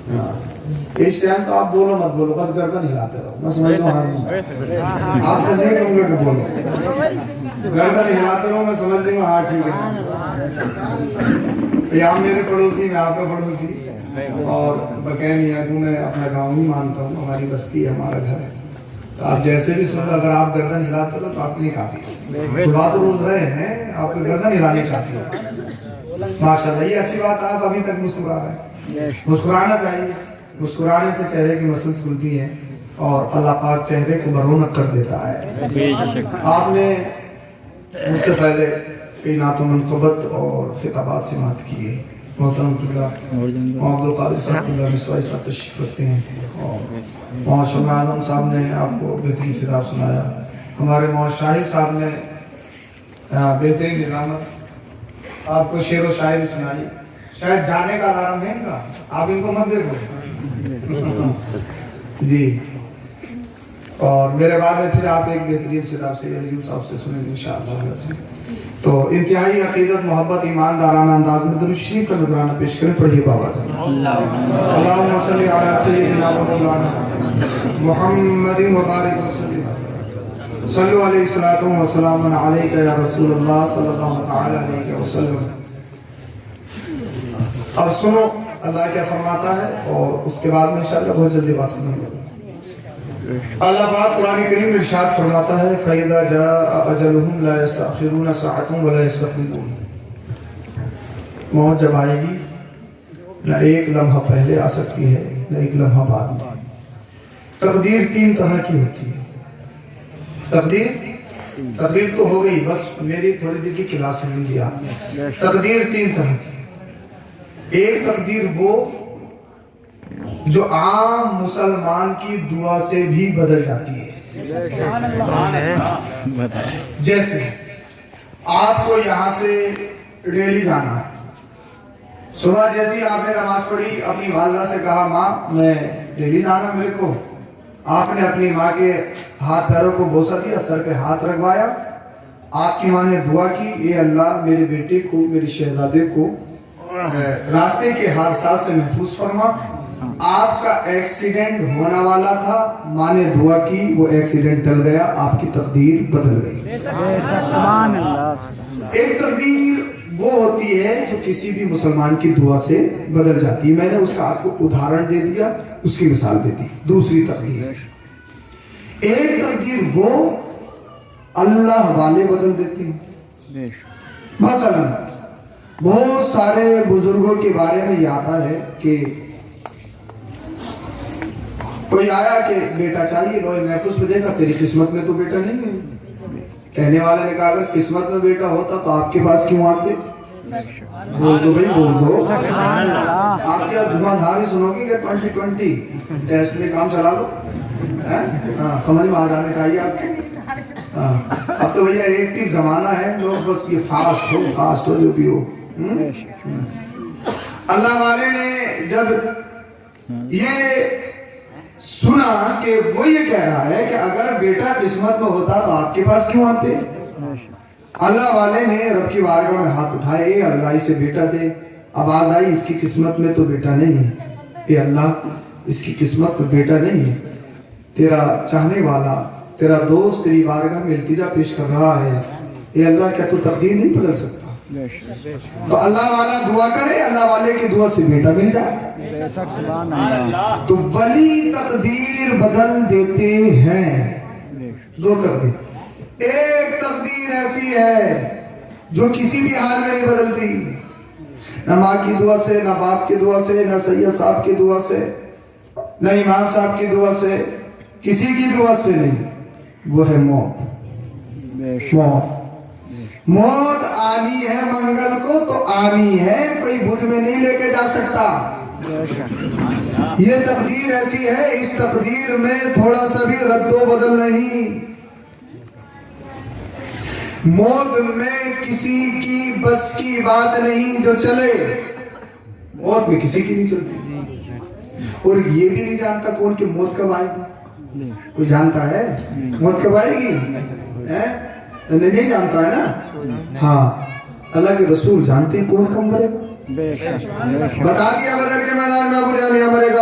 اس time تو آپ بولو مت بولو، بس گردن ہلاتے رہو، میں سمجھ لوں حاضر آپ سے نہیں کہوں گا کہ بولو، گردن ہلاتے رہو، میں سمجھ لوں گا ہاں ٹھیک ہے۔ آپ میرے پڑوسی، میں آپ کا پڑوسی، اور بقین یاگو میں اپنا گاؤں ہی مانتا ہوں، ہماری بستی ہے، ہمارا گھر ہے، تو آپ جیسے بھی سن، اگر آپ گردن ہلاتے رہو تو آپ کے لیے کافی ہے، دعا تو روز رہے ہیں، آپ کو گردن ہلانے کافی ہے۔ ماشاءاللہ یہ اچھی بات، آپ ابھی تک مسکرا رہے ہیں، مسکرانا چاہیے، مسکرانے سے چہرے کی مسلز کھلتی ہیں اور اللہ پاک چہرے کو برونق کر دیتا ہے۔ آپ نے مجھ سے پہلے کئی نعت و منقبت اور خطابات سماعت کیے، محترم قبلہ عبد القادر صاحب قبلہ مسوائی صاحب تشریف رکھتے ہیں، اور محمد شمع اعظم صاحب نے آپ کو بہترین خطاب سنایا، ہمارے محمد شاہد صاحب نے بہترین نظامت آپ کو شعر و شاعری سنائی، شاید جانے کا الارم ہے ان کا، آپ ان کو مت دیکھو جی۔ اور میرے بعد میں پھر آپ ایک بہترین خطاب سے ایوب صاحب سے سنیں گے انشاءاللہ۔ تو انتہائی عقیدت، محبت، ایماندارانہ انداز میں درود شریف کا نذرانہ پیش کریں، پڑھیے بابا جان۔ اللہم صلی علی سیدنا مولانا محمد وبارک وسلم، صلو علیہ الصلوۃ والسلام علیک یا رسول اللہ صلی اللہ تعالی علیہ وسلم۔ اب سنو اللہ کیا فرماتا ہے، اور اس کے بعد میں انشاءاللہ بہت جلدی بات کروں گا۔ اللہ پاک قرآن کریم میں ارشاد فرماتا ہے فَإِذَا جَاءَ أَجَلُهُمْ لَا يَسْتَأْخِرُونَ سَاعَةً وَلَا يَسْتَقْدِمُونَ، موت جب آئے گی نہ ایک لمحہ پہلے آ سکتی ہے نہ ایک لمحہ بعد میں۔ تقدیر تین طرح کی ہوتی ہے، تقدیر تو ہو گئی، بس میری تھوڑی دیر کی کلاس سن لیجیے آپ۔ تقدیر تین طرح کی، ایک تقدیر وہ جو عام مسلمان کی دعا سے بھی بدل جاتی ہے، جیسے آپ کو یہاں سے ڈیلی جانا ہے، صبح جیسی آپ نے نماز پڑھی، اپنی والدہ سے کہا ماں میں ڈیلی جانا میرے کو، آپ نے اپنی ماں کے ہاتھ پیروں کو بوسہ دیا، سر پہ ہاتھ رکھوایا، آپ کی ماں نے دعا کی اے اللہ میرے بیٹے کو، میری شہزادے کو راستے کے حادثات سے محفوظ فرما۔ آپ کا ایکسیڈنٹ ہونا والا تھا، ماں نے دعا کی، وہ ایکسیڈنٹ ٹل گیا، آپ کی تقدیر بدل گئی۔ ایک تقدیر وہ ہوتی ہے جو کسی بھی مسلمان کی دعا سے بدل جاتی ہے، میں نے اس کا آپ کو ادھارن دے دیا، اس کی مثال دے دی۔ دوسری تقدیر، ایک تقدیر وہ اللہ والے بدل دیتے ہیں، مثلا بہت سارے بزرگوں کے بارے میں یہ آتا ہے کہ کوئی آیا کہ بیٹا چاہیے، لوہے محفوظ میں دیکھا تیری قسمت میں تو بیٹا نہیں ہے، کہنے والے نے کہا اگر قسمت میں بیٹا ہوتا تو آپ کے پاس کیوں آتے؟ بول دو بھائی بول دو، آپ کیا دھواں دھار ہی سنو گے کہ 2020 ٹیسٹ میں کام چلا لو، سمجھ میں آ جانے چاہیے آپ کو۔ اب تو بھیا ایکٹیو زمانہ ہے، لوگ بس یہ فاسٹ ہو جو بھی ہو۔ اللہ والے نے جب یہ سنا کہ وہ یہ کہہ رہا ہے کہ اگر بیٹا قسمت میں ہوتا تو آپ کے پاس کیوں آتے، اللہ والے نے رب کی بارگاہ میں ہاتھ اٹھائے، اے اللہ اسے بیٹا دے۔ آواز آئی اس کی قسمت میں تو بیٹا نہیں ہے، اے اللہ اس کی قسمت میں بیٹا نہیں ہے، تیرا چاہنے والا تیرا دوست تیری بارگاہ میں التجا پیش کر رہا ہے، اے اللہ کیا تو تقدیر نہیں بدل سکتا؟ تو اللہ والا دعا کرے، اللہ والے کی دعا سے بیٹا مل جائے، تو ولی تقدیر بدل دیتے ہیں۔ دو تقدیر، ایک تقدیر ایسی ہے جو کسی بھی حال میں نہیں بدلتی، نہ ماں کی دعا سے، نہ باپ کی دعا سے، نہ سید صاحب کی دعا سے، نہ امام صاحب کی دعا سے، کسی کی دعا سے نہیں، وہ ہے موت۔ موت آنی ہے منگل کو تو آنی ہے، کوئی بدھ میں نہیں لے کے جا سکتا۔ یہ تقدیر ایسی ہے، اس تقدیر میں تھوڑا سا بھی رد و بدل نہیں۔ موت میں کسی کی بس کی بات نہیں جو چلے، موت میں کسی کی نہیں چلتی، اور یہ بھی نہیں جانتا کون کہ موت کب آئے گی، کوئی جانتا ہے موت کب آئے گی؟ نہیں جانتا ہے نا، ہاں اللہ کے رسول جانتے ہیں کون کب مرے گا، بتا دیا بدر کے میدان میں ابو جہل یہاں مرے گا،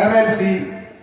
MLC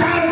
4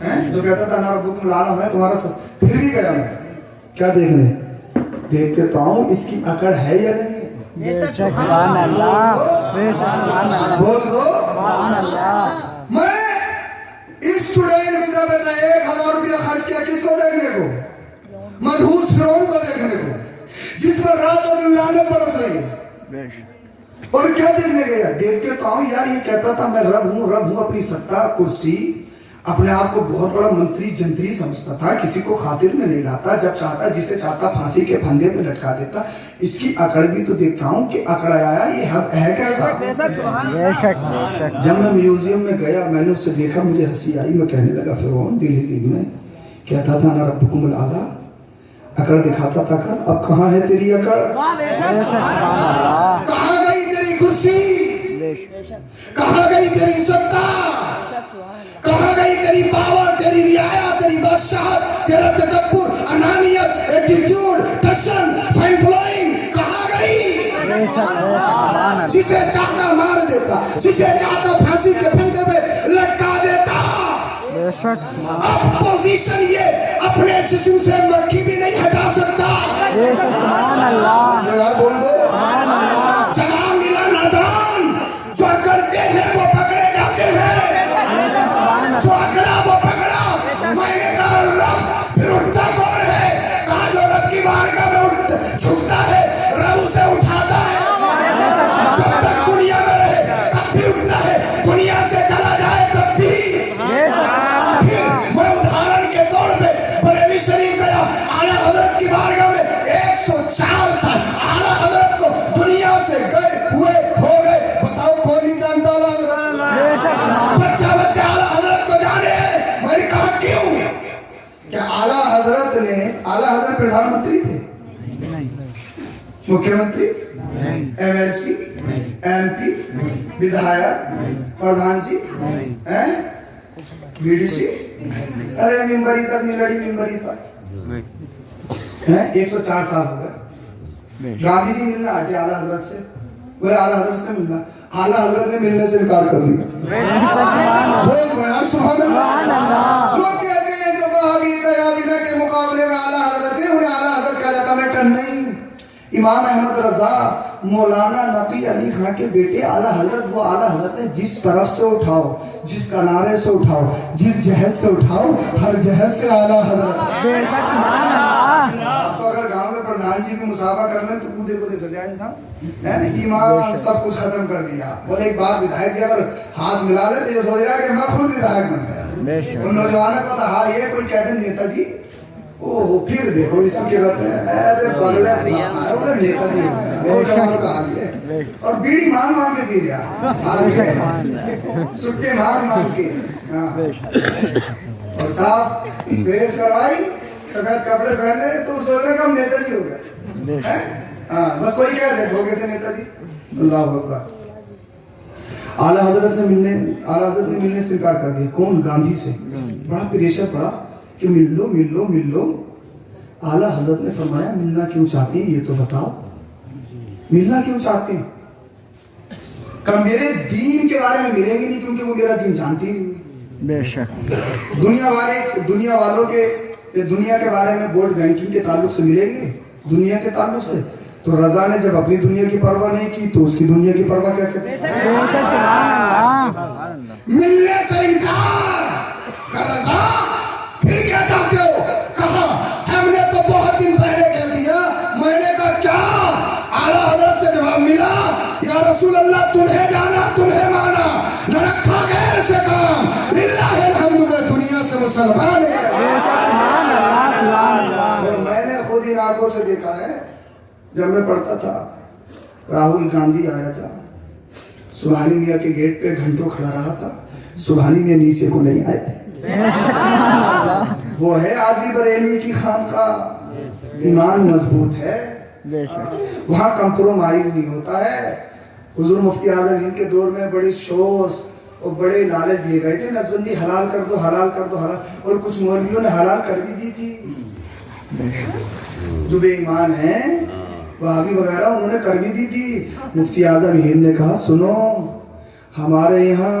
جو کہتا تھا نا ربکم العالی میں تمہارا سب، پھر بھی گیا میں کیا دیکھنے، دیکھ کے تو آؤں اس کی عقل ہے یا نہیں ہے؟ سبحان اللہ، بول دو میں اسٹوڈنٹ ویزا پہ تھا، 1000 روپیہ خرچ کیا کس کو دیکھنے کو؟ مدھوس فرعون کو دیکھنے کو، جس پر رات اور دن لعنت برس رہی ہے۔ اور کیا دیکھنے گیا؟ دیکھ کے تو آؤں یار یہ کہتا تھا میں رب ہوں، اپنی ستا کرسی اپنے آپ کو بہت بڑا منتری جنتری سمجھتا تھا، کسی کو خاطر میں نہیں لاتا، جب چاہتا جسے چاہتا پھانسی کے پھندے پہ لٹکا دیتا۔ اس کی عقل بھی تو دیکھتا ہوں کہ عقل آیا یہ حق ہے کیسا؟ جب میں میوزیم میں گیا میں نے اسے دیکھا، مجھے ہنسی آئی، میں کہنے لگا فرعون دل ہی دل میں، کہتا تھا نا ربکم العالی، عقل دکھاتا تھا کر، اب کہاں ہے تیری عقل؟ کہاں گئی تیری کرسی؟ کہاں گئی تیری ستا؟ کہاں گئی تیری پاور، تیری رعایا، تیری بادشاہت، تیرا تکبر، انانیت، ایٹیٹیوڈ، ٹشن، فائن فلوئنگ کہاں گئی؟ جسے چاہتا مار دیتا، جسے چاہتا پھانسی کے پھندے پہ لٹکا دیتا۔ اب پوزیشن یہ اپنے جسم سے مکھی بھی نہیں ہٹا سکتا۔ یار بول دو، جہاں ملا نادان، جو کرتے ہیں وہ پکڑے جاتے ہیں، جو اکڑا وہ پکڑا۔ میں نے کہا رب پھر اٹھتا کون ہے؟ کہا جو رب کی بارگاہ میں جھکتا ہے رب اسے اٹھاتا ہے، جب تک دنیا میں رہے تب بھی اٹھتا ہے، دنیا سے چلا جائے تب بھی۔ میں ادھارن کے طور پہ بریلی شریف گیا، اعلیٰ حضرت کی بارگاہ میں 104 سال اعلیٰ حضرت کو دنیا سے گئے ہوئے ہو گئے، بتاؤ کون نہیں جانتا اعلیٰ حضرت؟ بچہ اعلیٰ حضرت کو جانے ہیں۔ میں نے کہا کیوں؟ کہ اعلیٰ حضرت نے، اعلیٰ حضرت پردھان منتری تھے، مکھیہ منتری، M L C, M P, ودھایک، پردھان جی، بی ڈی سی، ارے ممبری تک نہیں لڑی، ممبری تک 104 سال ہو گئے۔ گاندھی جی ملنا آئے تھے اعلیٰ حضرت سے، وہ اعلیٰ حضرت سے ملنا، اعلیٰ حضرت نے ملنے سے انکار کر دیا۔ بول گئے یار سبحان اللہ۔ لوگ کہتے ہیں جو وہابی تیابینہ کے مقابلے میں اعلیٰ حضرت ہیں، انہیں اعلیٰ حضرت کہا جاتا، میں کہا نہیں، امام احمد رضا مولانا نقی علی خان کے بیٹے اعلیٰ حضرت وہ اعلیٰ حضرت ہے جس طرف سے اٹھاؤ، جس کنارے سے اٹھاؤ، جس جہت سے اٹھاؤ، ہر جہت سے اعلیٰ حضرت۔ تو اگر گاؤں میں پردھان جی کو مسابقہ کر لیں تو کودے کر جائے انسان، ایمان سب کچھ ختم کر دیا۔ بولے ایک بار ودھائک جی اگر ہاتھ ملا لے تو یہ سوچ رہا ہے کہ میں خود ودھائک بن گیا۔ ان نوجوانوں کو تو حال یہ کوئی کہتے ہیں نیتا جی، اوہ پھر دیکھو اس کو کیا کرتے ہیں، ایسے بغلے بولے نیتا جی، نوجوانوں کا حال یہ، اور بیڑی مانگ مانگ کے پی لیا، سکے مانگ مانگ کے، اور صاحب پریس کروائی، سفید کپڑے پہنے تو سوچ رہے کہ ہم نیتا جی ہو گئے، بس کوئی کہہ دے دھوکے سے نیتا جی۔ اللہ اکبر۔ اعلیٰ حضرت سے ملنے، اعلیٰ حضرت نے ملنے سے انکار کر دیا۔ کون؟ گاندھی سے۔ بڑا پریشر پڑا کہ مل لو مل لو مل لو۔ اعلیٰ حضرت نے فرمایا ملنا کیوں چاہتی ہیں یہ تو بتاؤ، ملنا کیوں چاہتے ہیں؟ کہ میرے دین کے بارے میں ملیں گے نہیں کیونکہ وہ میرا دین جانتی نہیں۔ بے شک دنیا والوں کے دنیا کے بارے میں ووٹ بینکنگ کے تعلق سے ملیں گے، دنیا کے تعلق سے۔ تو رضا نے جب اپنی دنیا کی پرواہ نہیں کی تو اس کی دنیا کی پرواہ کیسے کی؟ ملنے سے انکار کر رضا پھر کیا چاہتے ہو؟ کہا ہم نے تو بہت دن پہلے کہہ دیا۔ میں نے کہا کیا؟ اعلیٰ حضرت سے جواب ملا، یا رسول اللہ تمہیں جانا تمہیں مانا، نہ رکھا غیر سے کام، للہ الحمد میں دنیا سے مسلمان ہے۔ اور میں نے خود ان آنکھوں سے دیکھا ہے، جب میں پڑھتا تھا راہل گاندھی آیا تھا، سبحانی میاں کے گیٹ پہ گھنٹوں کھڑا رہا تھا، سبحانی میاں نیچے کو نہیں آئے تھے۔ وہ ہے آج بھی بریلی کی خانقاہ، ایمان مضبوط ہے، وہاں کمپرومائز نہیں ہوتا ہے۔ حضور مفتی اعظم ہند کے دور میں بڑی شوز اور بڑے لالچ دیے گئے تھے، نسبندی حلال کر دو حلال کر دو حلال، اور کچھ مولویوں نے حلال کر بھی دی تھی، جو بے ایمان ہیں وہابی وغیرہ انہوں نے کر بھی دی تھی۔ مفتی اعظم ہند نے کہا سنو، ہمارے یہاں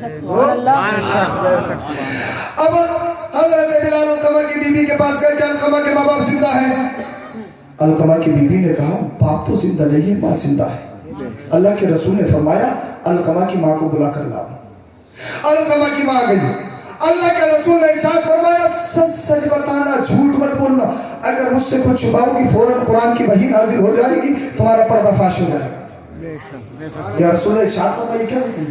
اب حضرت بلال علقمہ کی بیوی کے پاس گئے کہ علقمہ کے ماں باپ زندہ ہیں؟ علقمہ کی بیوی نے کہا باپ تو زندہ نہیں ہے، ماں زندہ ہے۔ اللہ کے رسول نے فرمایا علقمہ کی ماں کو بلا کر لاؤ۔ علقمہ کی ماں گئی، اللہ کے رسول نے ارشاد فرمایا سچ سچ بتانا، جھوٹ مت بولنا، اگر مجھ سے کچھ چھپاؤ گی فوراً قرآن کی وحی نازل ہو جائے گی، تمہارا پردہ فاش ہو جائے گا۔ یا رسول اللہ ارشاد فرمایا کیا حکم؟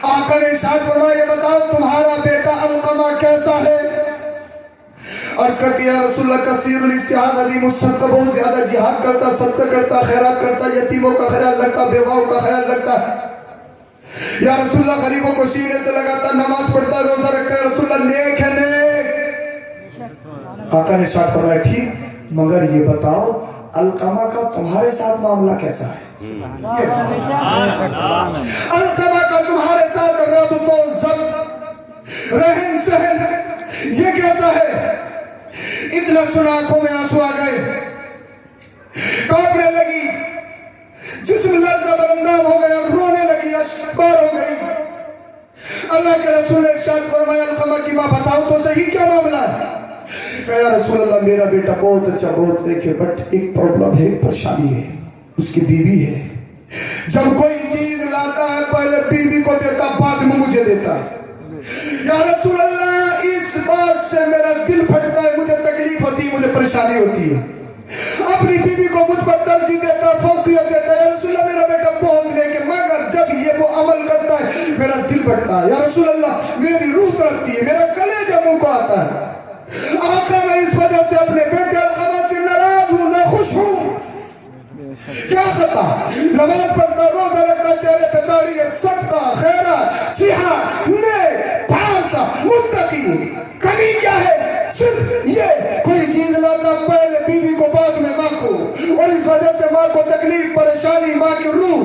آقا نے ارشاد فرمایا یہ بتاؤ تمہارا بیٹا علقمہ کیسا ہے؟ عرض کرتی ہے رسول اللہ کثیر الاستعاذ عظیم الصدقہ، بہت زیادہ جہاد کرتا، صدقہ کرتا، خیرات کرتا، یتیموں کا خیال رکھتا، بیواؤں کا خیال رکھتا۔ یا رسول اللہ غریبوں کو سینے سے لگاتا، نماز پڑھتا، روزہ رکھتا ہے، رسول اللہ نیک ہے نیک۔ آقا نے ارشاد فرمایا ٹھیک، مگر یہ بتاؤ علقمہ کا تمہارے ساتھ معاملہ کیسا ہے؟ علقمہ کا تمہارے ساتھ ربط و ضبط، رہن سہن یہ کیسا ہے؟ اتنا سنا آنکھوں میں آنسو آ گئے، کانپنے لگی، جسم لرزہ برنداب ہو گیا، رونے لگی، اشک بار ہو گئی۔ اللہ کے رسول نے ارشاد فرمایا علقمہ کی ماں بتاؤ تو صحیح کیا معاملہ ہے؟ کہا یا رسول اللہ میرا بیٹا بہت اچھا بہت نیک ہے، بٹ ایک پرابلم ہے، ایک پریشانی ہے، اس کی بیوی ہے، جب کوئی چیز لاتا ہے پہلے بیوی کو دیتا بعد میں مجھے دیتا ہے۔ یا رسول اللہ اس بات سے میرا دل پھٹتا ہے، مجھے تکلیف ہوتی ہے، مجھے پریشانی ہوتی ہے، اپنی بیوی کو مجھ پر ترجیح دیتا، فوقیت دیتا ہے۔ یا رسول اللہ میرا بیٹا بہت نیک ہے، مگر جب یہ وہ عمل کرتا ہے میرا دل پھٹتا ہے، یا رسول اللہ میری روح تڑپتی ہے، میرا کلیجہ منہ کو آتا ہے۔ آقا میں اس وجہ سے اپنے بیٹے علقمہ سے ناراض ہوں، نہ خوش ہوں۔ کیا خطا؟ نماز پڑھتا، روزہ رکھتا، چہرے پہ داڑھی ہے، صدقہ، خیرات، جہاد، نیک، پارسا، متقی، کمی کیا ہے؟ صرف یہ کوئی چیز لاتا پہلے بیوی کو بعد میں ماں کو، اور اس وجہ سے ماں کو تکلیف پریشانی، ماں کی روح،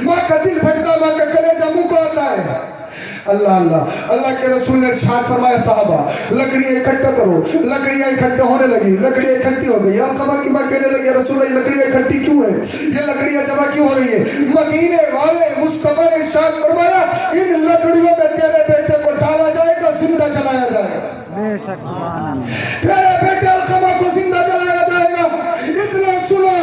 ماں کا دل پھٹتا، ماں کا کلیجہ منہ کو آتا ہے۔ اللہ اللہ اللہ کے رسول نے ارشاد فرمایا صحابہ لکڑیاں اکٹھا کرو، لکڑیاں اکٹھا ہونے لگی، لکڑیاں اکٹھی ہو گئی۔ علقمہ کی ماں کہنے لگی رسول اللہ یہ لکڑیاں اکٹھی کیوں ہیں، یہ لکڑیاں جمع کیوں ہو رہی ہیں؟ مدینے والے مصطفیٰ نے ارشاد فرمایا ان لکڑیوں میں تیرے بیٹے کو ڈالا جائے گا، زندہ جلایا جائے گا، تیرے بیٹے علقمہ کو زندہ جلایا جائے گا۔ اتنا سنا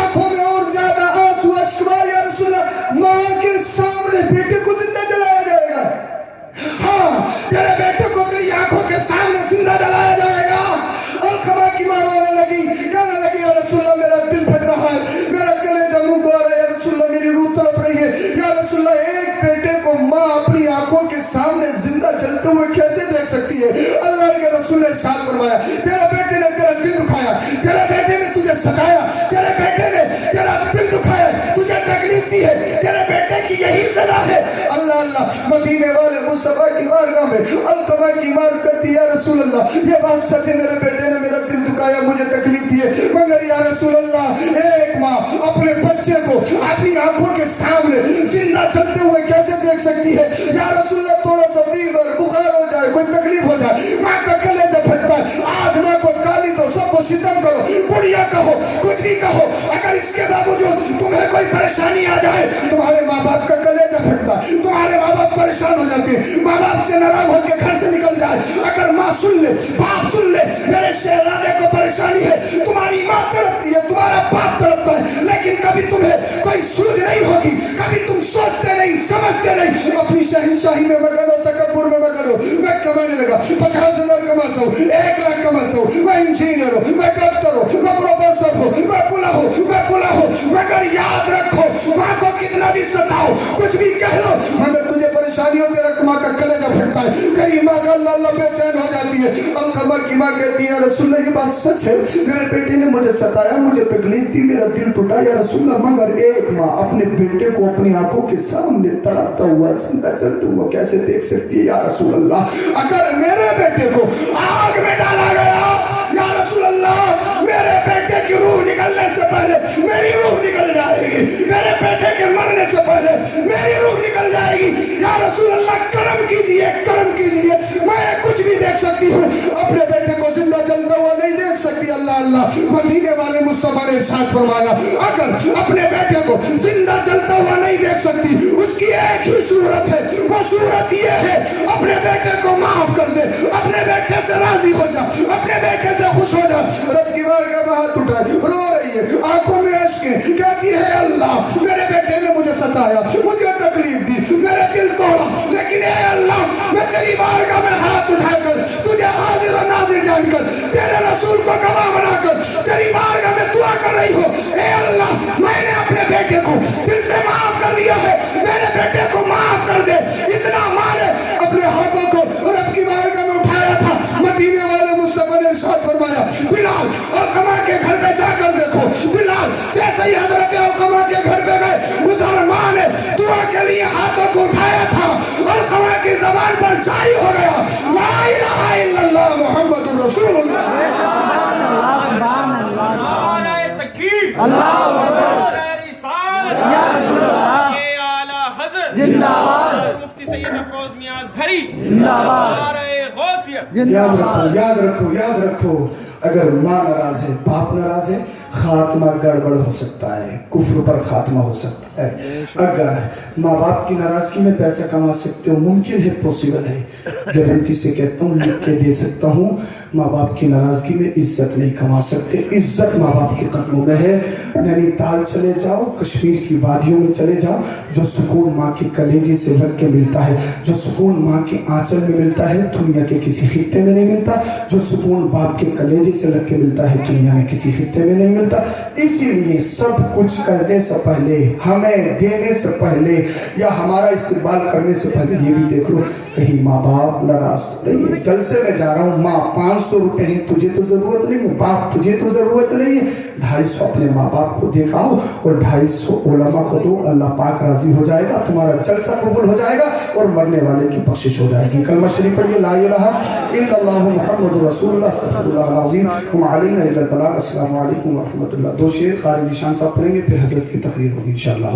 آنکھوں میں اور زیادہ آنسو اشک بار، یا رسول اللہ ماں کے سامنے بیٹے کو زندہ جلایا جائے گا؟ ہاں تیرے بیٹے کو تیری آنکھوں کے سامنے زندہ جلایا جائے گا۔ علقمہ کی ماں رونے لگی، کہنے لگی یا رسول اللہ میرا دل پھٹ رہا ہے، میرا کلیجہ منہ کو آ رہا ہے، یا رسول اللہ میری روح تڑپ رہی ہے۔ یا رسول اللہ ایک بیٹے کو ماں اپنی آنکھوں کے سامنے زندہ چلتے ہوئے کیسے دیکھ سکتی ہے؟ اللہ کے رسول نے ارشاد فرمایا تیرے بیٹے نے تیرا دل دکھایا، تیرے بیٹے نے تجھے ستایا، تیرے بیٹے نے تیرا دل دکھایا، تجھے تکلیف دی ہے، تیرے بیٹے کی یہی سزا ہے۔ اللہ اللہ مدینے والے مصطفیٰ کی بارگاہ میں علقمہ کی مارز کرتی ہے یا رسول اللہ یہ بات سچ ہے، میرے بیٹے نے میرا دل دکھایا، مجھے تکلیف دی ہے، مگر یا رسول اللہ ایک ماں اپنے بچے کو اپنی آنکھوں کے سامنے زندہ چلتے ہوئے کیسے دیکھ سکتی ہے؟ یا رسول اللہ تھوڑا سا فیور بخار ہو جائے، کوئی تکلیف ہو جائے، ماں کا کلیجہ پھٹتا ہے، آج ماں کو گالی دو، سب کو ستم کرو، بڑھیا کہو، کچھ بھی کہو، اگر اس کے باوجود تمہیں کوئی پریشانی آ جائے تمہارے ماں باپ کا کلیجہ پھٹتا ہے، تمہارے ماں باپ پریشان ہو جاتے ہیں، ماں باپ سے ناراض ہو کے گھر سے نکل جائے۔ اگر ماں سن لے، باپ سن لے میرے شہزادے کو پریشانی ہے، تمہاری ماں تڑپتی ہے، تمہارا باپ تڑپتا ہے، لیکن کبھی تمہیں کوئی سوچ نہیں ہوگی، کبھی تم سوچتے نہیں، سمجھتے نہیں، اپنی شہنشاہی میں مگن ہو، تکبر میں مگن ہو۔ میں کمانے لگا 50,000 کماتا ہوں، 1 لاکھ کماتا ہوں، میں انجینئر ہوں، میں ڈاکٹر ہوں، میں پروفیسر ہوں، میں پلا ہوں، میں پلا ہوں، مگر یاد رکھو ماں کو کتنا بھی ستاؤ، کچھ بھی کہہ لو، مگر تجھے پریشانی ہو، تیرا ماں کا کلیجہ پھٹتا ہے، تیری ماں کا اللہ اللہ بے چین ہو جاتی ہے۔ علقمہ کی ماں کہتی ہے رسول اللہ یہ بات سچ ہے، میرے بیٹے نے مجھے ستایا، مجھے تکلیف دی، میرا دل ٹوٹا، یا رسول اللہ مگر ایک ماں اپنے بیٹے کو اپنی آنکھوں کے سامنے تڑپتا ہوا زندہ چلتے ہوا کیسے دیکھ سکتی ہے؟ یا رسول اللہ اگر میرے بیٹے کو آگ میں ڈالا گیا، یا رسول اللہ میرے بیٹے کی روح نکلنے سے پہلے میری روح نکل جائے گی، میرے بیٹے کے مرنے سے پہلے میری روح نکل جائے گی، یا رسول اللہ کرم کیجئے، کرم کیجئے، میں کچھ بھی دیکھ سکتی ہوں، اپنے بیٹے کو زندہ چلتا ہوا نہیں دیکھ سکتی۔ اللہ اللہ مدینے والے مصطفیٰ نے ارشاد فرمایا اگر اپنے بیٹے کو زندہ چلتا ہوا نہیں دیکھ سکتی، اس کی ایک ہی صورت ہے، وہ صورت یہ ہے اپنے بیٹے کو معاف کر دے, اپنے بیٹے سے راضی ہو جا, اپنے بیٹے سے خوش ہو جا. رب کی بارگاہ میں ہاتھ اٹھائے, رو رہی ہے, آنکھوں میں اشک ہے, کہتی ہے اللہ میرے بیٹے نے مجھے ستایا, مجھے تکلیف دی, میرا دل توڑا, لیکن اے اللہ میں تیری بارگاہ میں ہاتھ اٹھا کر تجھے حاضر و ناظر جان کر تیرے رسول کو گواہ بنا کر تیری بارگاہ میں دعا کر رہی ہوں. اے اللہ میں نے اپنے بیٹے کو دل سے معاف کر دیا ہے, میرے بیٹے کو معاف کر دے. اتنا مانے اپنے ہاتھوں کو رب کی بارگاہ میں اٹھایا تھا. مدینے والے مصطفیٰ نے ارشاد فرمایا بلال علقمہ کے گھر پہ جا کر دیکھو. بلال جیسے ہی حضرت علقمہ کے گھر پہ گئے, ادھر ماں نے دعا کے لیے ہاتھوں کو اٹھایا تھا, علقمہ کی زبان پر جاری ہو گیا لا الہ الا اللہ محمد رسول اللہ. اللہ اکبر, یا رسول اللہ, زندہ باد, مفتی سید افروز میاں اظہری زندہ باد, یاد رکھو, یاد رکھو, یاد رکھو, اگر ماں ناراض ہے, باپ ناراض ہے, خاتمہ گڑبڑ ہو سکتا ہے, کفر پر خاتمہ ہو سکتا ہے. اگر ماں باپ کی ناراضگی میں پیسہ کما سکتے ہو, ممکن ہے, پوسیبل ہے, گارنٹی سے کہتا ہوں, لکھ کے دے سکتا ہوں, ماں باپ کی ناراضگی میں عزت نہیں کما سکتے. عزت ماں باپ کے قدموں میں ہے. نینی تال چلے جاؤ, کشمیر کی وادیوں میں چلے جاؤ, جو سکون ماں کے کلیجے سے لگ کے ملتا ہے, جو سکون ماں کے آنچل میں ملتا ہے, دنیا کے کسی خطے میں نہیں ملتا. جو سکون باپ کے کلیجے سے لگ کے ملتا ہے, دنیا میں کسی خطے میں نہیں ملتا. اسی لیے سب کچھ کرنے سے پہلے, ہمیں دینے سے پہلے یا ہمارا استقبال کرنے سے پہلے یہ بھی دیکھ لو کہیں ماں باپ ناراض تو نہیں ہے. جلسے میں جا رہا ہوں, ماں 500 روپے ہیں, تجھے تو ضرورت نہیں ہے, باپ تجھے تو ضرورت نہیں ہے, 250 اپنے ماں باپ کو دکھاؤ اور 250 علماء کو دو. اللہ پاک راضی ہو جائے گا, تمہارا جلسہ قبول ہو جائے گا اور مرنے والے کی بخشش ہو جائے گی. کلمہ شریف پڑھیے, لا الہ الا اللہ محمد رسول اللہ استغفر اللہ العظیم وما علینا الا البلاغ. السلام علیکم ورحمۃ اللہ. 2 شعر قاری ذیشان صاحب پڑھیں گے, پھر حضرت کی تقریر ہوگی انشاءاللہ.